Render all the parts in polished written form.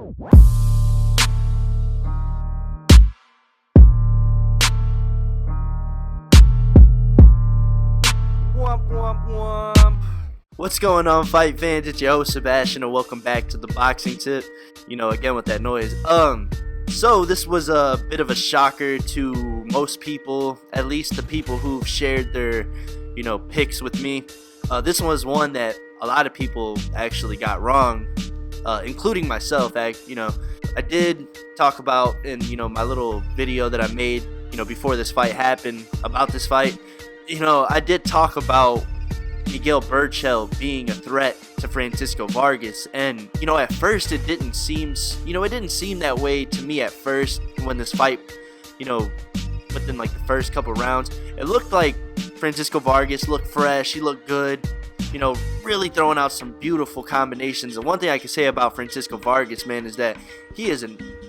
What's going on, fight fans? It's your host Sebastian, and welcome back to the boxing tip. Again with that noise. So this was a bit of a shocker to most people, at least the people who've shared their, picks with me. This was one that a lot of people actually got wrong, including myself. I did talk about in my little video that I made, before this fight happened about this fight. I did talk about Miguel Berchelt being a threat to Francisco Vargas, and at first it didn't seem that way to me at first when this fight, within like the first couple rounds. It looked like Francisco Vargas looked fresh, he looked good, really throwing out some beautiful combinations. And one thing I can say about Francisco Vargas, man, is that he is a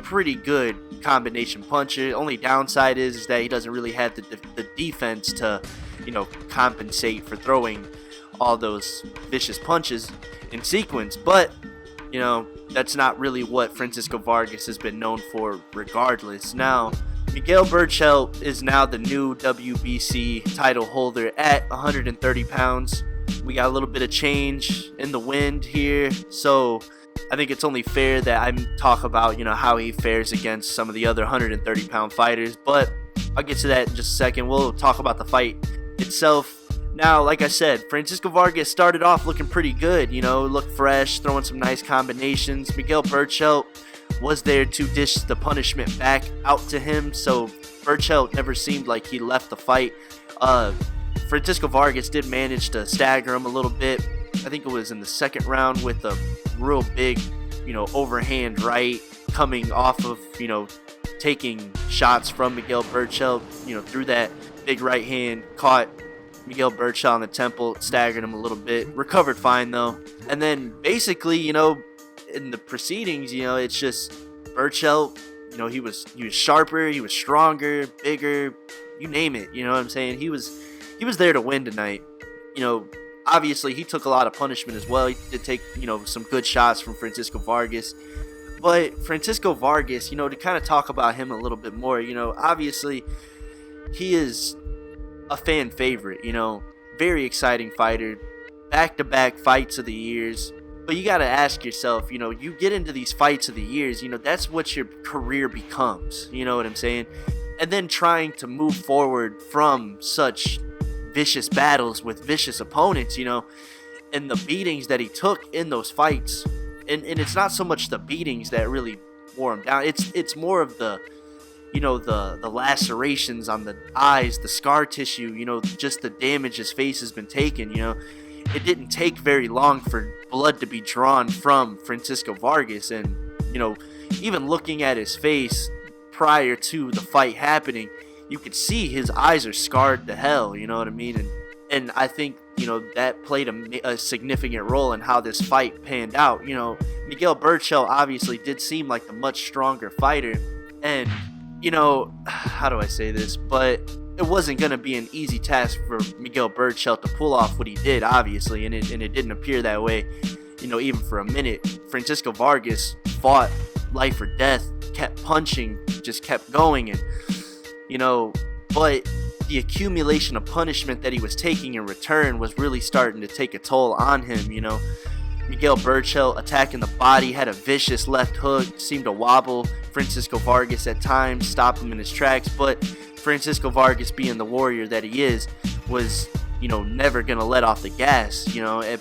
pretty good combination puncher. Only downside is that he doesn't really have the defense to compensate for throwing all those vicious punches in sequence. But that's not really what Francisco Vargas has been known for regardless. Now Miguel Berchelt is now the new WBC title holder at 130 pounds. We got a little bit of change in the wind here, so I think it's only fair that I talk about how he fares against some of the other 130 pound fighters, but I'll get to that in just a second. We'll talk about the fight itself. Now, like I said, Francisco Vargas started off looking pretty good, looked fresh, throwing some nice combinations. Miguel Berchelt was there to dish the punishment back out to him, so Berchelt never seemed like he left the fight. Francisco Vargas did manage to stagger him a little bit. I think it was in the second round with a real big, overhand right coming off of, taking shots from Miguel Berchelt, through that big right hand, caught Miguel Berchelt on the temple, staggered him a little bit, recovered fine though. And then basically, in the proceedings, it's just Berchelt, he was sharper, he was stronger, bigger, you name it, you know what I'm saying? He was there to win tonight. Obviously he took a lot of punishment as well. He did take, some good shots from Francisco Vargas. But Francisco Vargas, to kind of talk about him a little bit more, obviously he is a fan favorite, very exciting fighter, back-to-back fights of the years. But you got to ask yourself, you get into these fights of the years, that's what your career becomes, you know what I'm saying? And then trying to move forward from such vicious battles with vicious opponents, and the beatings that he took in those fights. And it's not so much the beatings that really wore him down. It's more of the the lacerations on the eyes, the scar tissue, just the damage his face has been taken. It didn't take very long for blood to be drawn from Francisco Vargas. And even looking at his face prior to the fight happening, you could see his eyes are scarred to hell, you know what I mean? And I think, that played a significant role in how this fight panned out. Miguel Berchelt obviously did seem like the much stronger fighter. And, how do I say this? But it wasn't going to be an easy task for Miguel Berchelt to pull off what he did, obviously. And it didn't appear that way, even for a minute. Francisco Vargas fought life or death, kept punching, just kept going. And, but the accumulation of punishment that he was taking in return was really starting to take a toll on him. Miguel Berchelt attacking the body, had a vicious left hook, seemed to wobble Francisco Vargas at times, stop him in his tracks. But Francisco Vargas, being the warrior that he is, was never gonna let off the gas.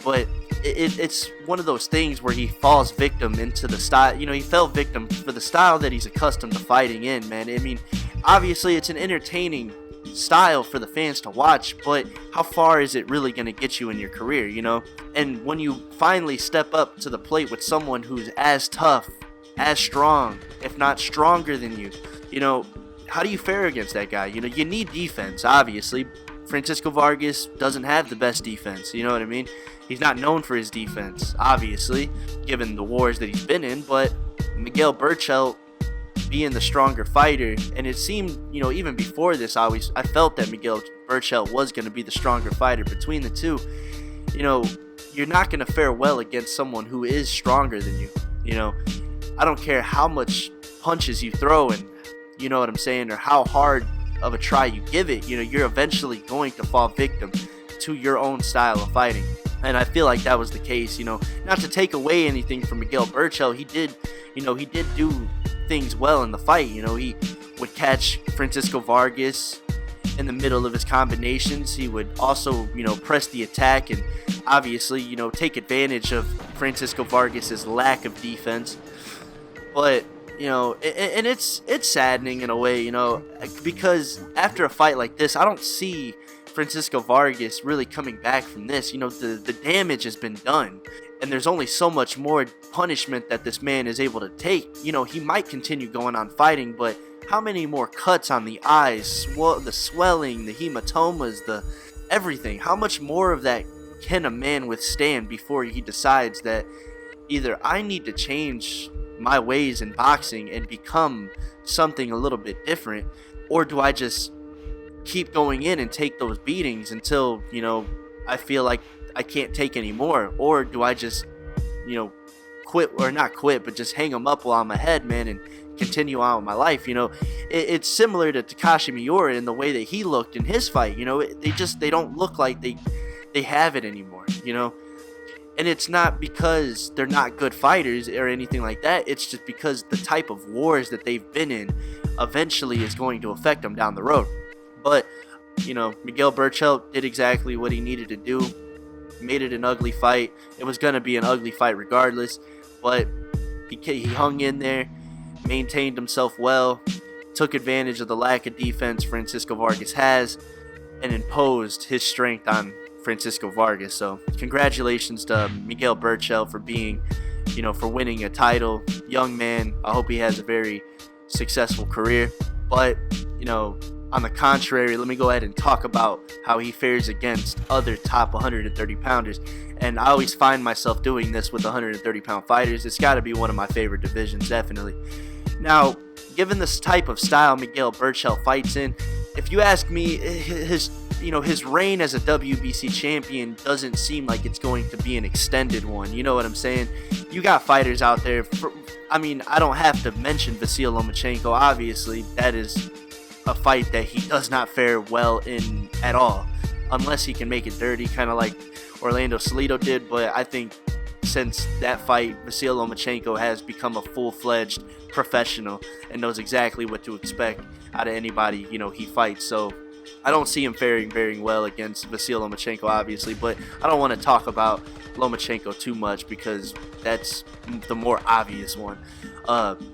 But it's one of those things where he falls victim into the style. He fell victim for the style that he's accustomed to fighting in, man. I mean, obviously it's an entertaining style for the fans to watch, but how far is it really going to get you in your career, And when you finally step up to the plate with someone who's as tough, as strong, if not stronger than you, how do you fare against that guy? You need defense, obviously. Francisco Vargas doesn't have the best defense, you know what I mean? He's not known for his defense, obviously, given the wars that he's been in, but Miguel Berchelt being the stronger fighter, and it seemed, even before this, I felt that Miguel Berchelt was going to be the stronger fighter. Between the two, you're not going to fare well against someone who is stronger than you. I don't care how much punches you throw, and you know what I'm saying, or how hard of a try you give it, you're eventually going to fall victim to your own style of fighting. And I feel like that was the case. Not to take away anything from Miguel Berchelt, he did do things well in the fight. He would catch Francisco Vargas in the middle of his combinations. He would also, press the attack and obviously, take advantage of Francisco Vargas's lack of defense. But, and it's saddening in a way, because after a fight like this, I don't see Francisco Vargas really coming back from this. The damage has been done, and there's only so much more punishment that this man is able to take. He might continue going on fighting, but how many more cuts on the eyes, the swelling, the hematomas, the everything? How much more of that can a man withstand before he decides that either I need to change my ways in boxing and become something a little bit different, or do I just keep going in and take those beatings until, I feel like I can't take any more? Or do I just, quit, or not quit, but just hang them up while I'm ahead, man, and continue on with my life? It's similar to Takashi Miura in the way that he looked in his fight. They don't look like they have it anymore, and it's not because they're not good fighters or anything like that. It's just because the type of wars that they've been in eventually is going to affect them down the road. But Miguel Berchelt did exactly what he needed to do, made it an ugly fight. It was going to be an ugly fight regardless, but he hung in there, maintained himself well, took advantage of the lack of defense Francisco Vargas has, and imposed his strength on Francisco Vargas. So congratulations to Miguel Berchelt for being, for winning a title. Young man, I hope he has a very successful career. But, on the contrary, let me go ahead and talk about how he fares against other top 130 pounders. And I always find myself doing this with 130 pound fighters. It's got to be one of my favorite divisions, definitely. Now, given this type of style Miguel Berchelt fights in, if you ask me, his reign as a WBC champion doesn't seem like it's going to be an extended one. You know what I'm saying? You got fighters out there. I don't have to mention Vasyl Lomachenko. Obviously, that is a fight that he does not fare well in at all, unless he can make it dirty, kind of like Orlando Salido did. But I think since that fight, Vasyl Lomachenko has become a full-fledged professional and knows exactly what to expect out of anybody he fights. So I don't see him faring very well against Vasyl Lomachenko, obviously, but I don't want to talk about Lomachenko too much because that's the more obvious one.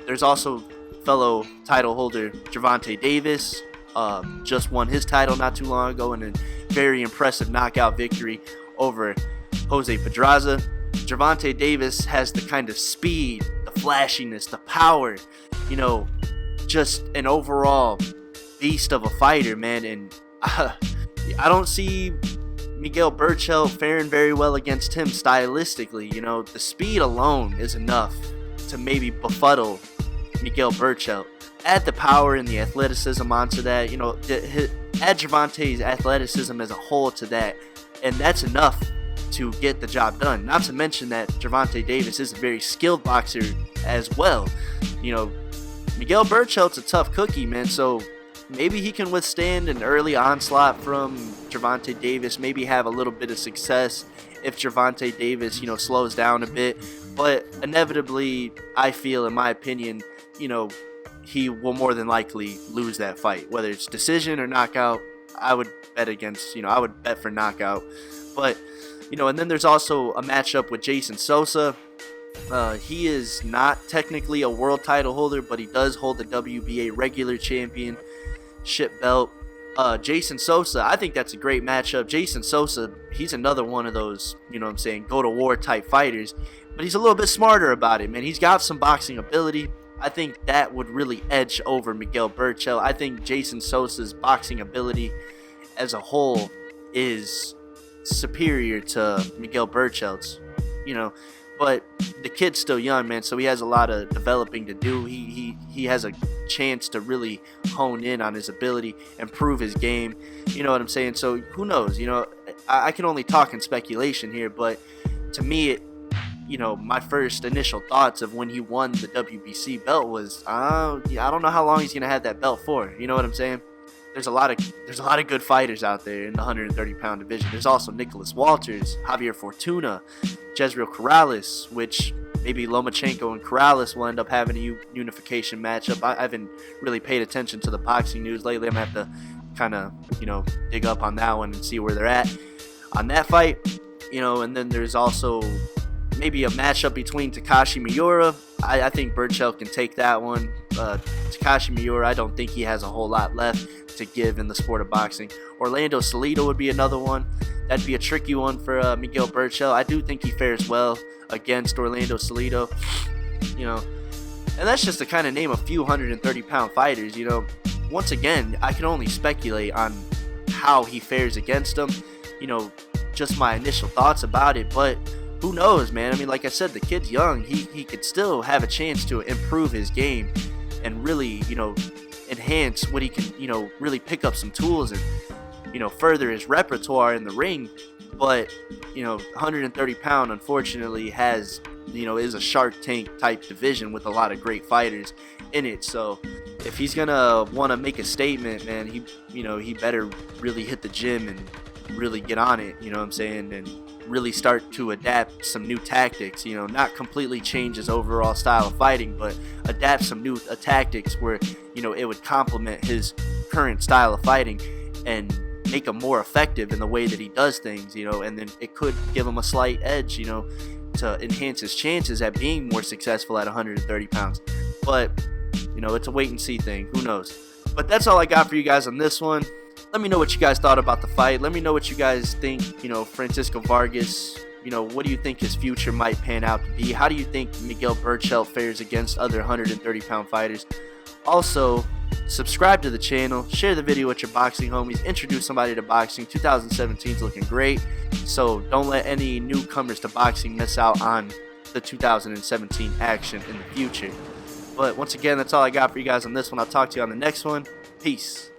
There's also fellow title holder Gervonta Davis, just won his title not too long ago in a very impressive knockout victory over Jose Pedraza. Gervonta Davis has the kind of speed, the flashiness, the power, just an overall beast of a fighter, man. And I don't see Miguel Berchelt faring very well against him stylistically. The speed alone is enough to maybe befuddle Miguel Berchelt. Add the power and the athleticism onto that, add Gervonta's athleticism as a whole to that, and that's enough to get the job done. Not to mention that Gervonta Davis is a very skilled boxer as well. Miguel Berchelt's a tough cookie, man, so maybe he can withstand an early onslaught from Gervonta Davis, maybe have a little bit of success if Gervonta Davis, slows down a bit. But inevitably, I feel, in my opinion, he will more than likely lose that fight. Whether it's decision or knockout, I would bet against, I would bet for knockout. But, and then there's also a matchup with Jason Sosa. He is not technically a world title holder, but he does hold the WBA regular championship belt. Jason Sosa, I think that's a great matchup. Jason Sosa, he's another one of those, go to war type fighters, but he's a little bit smarter about it, man. He's got some boxing ability. I think that would really edge over Miguel Berchelt. I think Jason Sosa's boxing ability as a whole is superior to Miguel Berchelt's, but the kid's still young, man, so he has a lot of developing to do. He has a chance to really hone in on his ability and prove his game. You know what I'm saying? So who knows? I can only talk in speculation here, but to me, my first initial thoughts of when he won the WBC belt was, yeah, I don't know how long he's gonna have that belt for. You know what I'm saying? There's a lot of good fighters out there in the 130-pound division. There's also Nicholas Walters, Javier Fortuna, Jezreel Corrales, which maybe Lomachenko and Corrales will end up having a unification matchup. I haven't really paid attention to the boxing news lately. I'm gonna have to kind of, dig up on that one and see where they're at on that fight. And then there's also maybe a matchup between Takashi Miura. I think Berchelt can take that one. Takashi Miura, I don't think he has a whole lot left to give in the sport of boxing. Orlando Salido would be another one. That'd be a tricky one for Miguel Berchelt. I do think he fares well against Orlando Salido. And that's just to kind of name a few 130-pound fighters. Once again, I can only speculate on how he fares against them. Just my initial thoughts about it, but who knows, man? I mean, like I said, the kid's young. He could still have a chance to improve his game and really, enhance what he can, really pick up some tools and, further his repertoire in the ring. But, 130-pound, unfortunately, is a Shark Tank type division with a lot of great fighters in it. So if he's gonna want to make a statement, man, he better really hit the gym and really get on it, you know what I'm saying, and really start to adapt some new tactics, not completely change his overall style of fighting, but adapt some new tactics where, it would complement his current style of fighting and make him more effective in the way that he does things, and then it could give him a slight edge, to enhance his chances at being more successful at 130 pounds. But, it's a wait and see thing. Who knows? But that's all I got for you guys on this one. Let me know what you guys thought about the fight. Let me know what you guys think, Francisco Vargas, what do you think his future might pan out to be? How do you think Miguel Berchelt fares against other 130-pound fighters? Also, subscribe to the channel, share the video with your boxing homies, introduce somebody to boxing. 2017 is looking great, so don't let any newcomers to boxing miss out on the 2017 action in the future. But once again, that's all I got for you guys on this one. I'll talk to you on the next one. Peace.